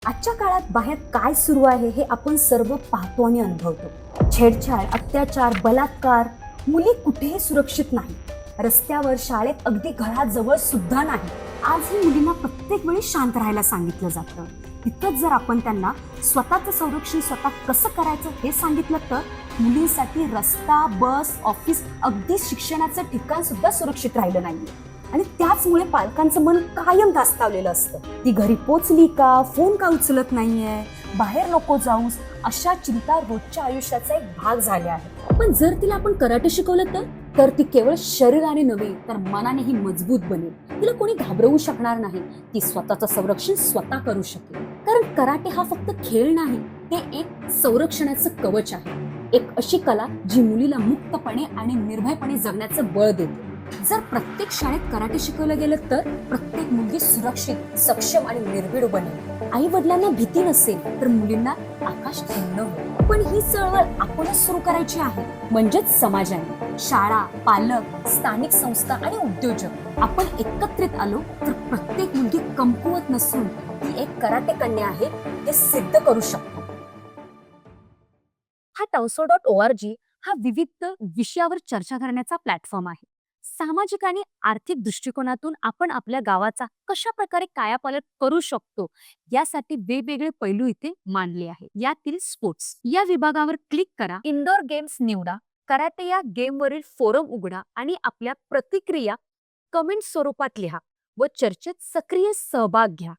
आजच्या काळात बाहेर काय सुरू आहे हे आपण सर्व पाहतो आणि अनुभवतो. छेडछाड, अत्याचार, बलात्कार, मुली कुठेही सुरक्षित नाही. रस्त्यावर, शाळेत, अगदी घराजवळ सुद्धा नाही. आजही मुलींना प्रत्येक वेळी शांत राहायला सांगितलं जातं. तिथंच जर आपण त्यांना स्वतःचं संरक्षण स्वतः कसं करायचं हे सांगितलं तर मुलींसाठी रस्ता, बस, ऑफिस, अगदी शिक्षणाचं ठिकाण सुद्धा सुरक्षित राहिलं नाहीये. आणि त्याचमुळे पालकांचं मन कायम धास्तावलेलं असतं. ती घरी पोचली का, फोन का उचलत नाहीये, बाहेर नको जाऊस, अशा चिंता रोजच्या आयुष्याचा एक भाग झाल्या आहे. पण जर तिला आपण कराटे शिकवलं तर ती केवळ शरीराने नव्हे तर मनानेही मजबूत बनेल. तिला कोणी घाबरवू शकणार नाही. ती स्वतःचं संरक्षण स्वतः करू शकेल. कारण कराटे हा फक्त खेळ नाही, ते एक संरक्षणाचं कवच आहे. एक अशी कला जी मुलीला मुक्तपणे आणि निर्भयपणे जगण्याचं बळ देते. जर प्रत्येक शाळेत कराटे शिकवलं गेलं तर प्रत्येक मुलगी सुरक्षित, सक्षम आणि निर्भीड बनेल. आई वडिलांना भीती नसेल तर मुलींना आकाश खिन्न होईल. पण ही चळवळ आपणच सुरू करायची आहे, म्हणजेच समाजाने. शाळा, पालक, स्थानिक संस्था आणि उद्योजक आपण एकत्रित आलो तर प्रत्येक मुलगी कमकुवत नसून ती एक कराटे कन्या आहे हे सिद्ध करू शकतो. हा tauso.org हा विविध विषयावर चर्चा करण्याचा प्लॅटफॉर्म आहे. सामाजिक आणि आर्थिक दृष्टिकोनातून आपण आपल्या गावाचा कशा प्रकारे कायापालट करू शकतो यासाठी वेगवेगळे पैलू इथे मांडले आहे. यातील स्पोर्ट्स या विभागावर क्लिक करा, इंडोर गेम्स निवडा, कराटे या गेमवरील फोरम उघडा आणि आपल्या प्रतिक्रिया कमेंट स्वरूपात लिहा व चर्चेत सक्रिय सहभाग घ्या.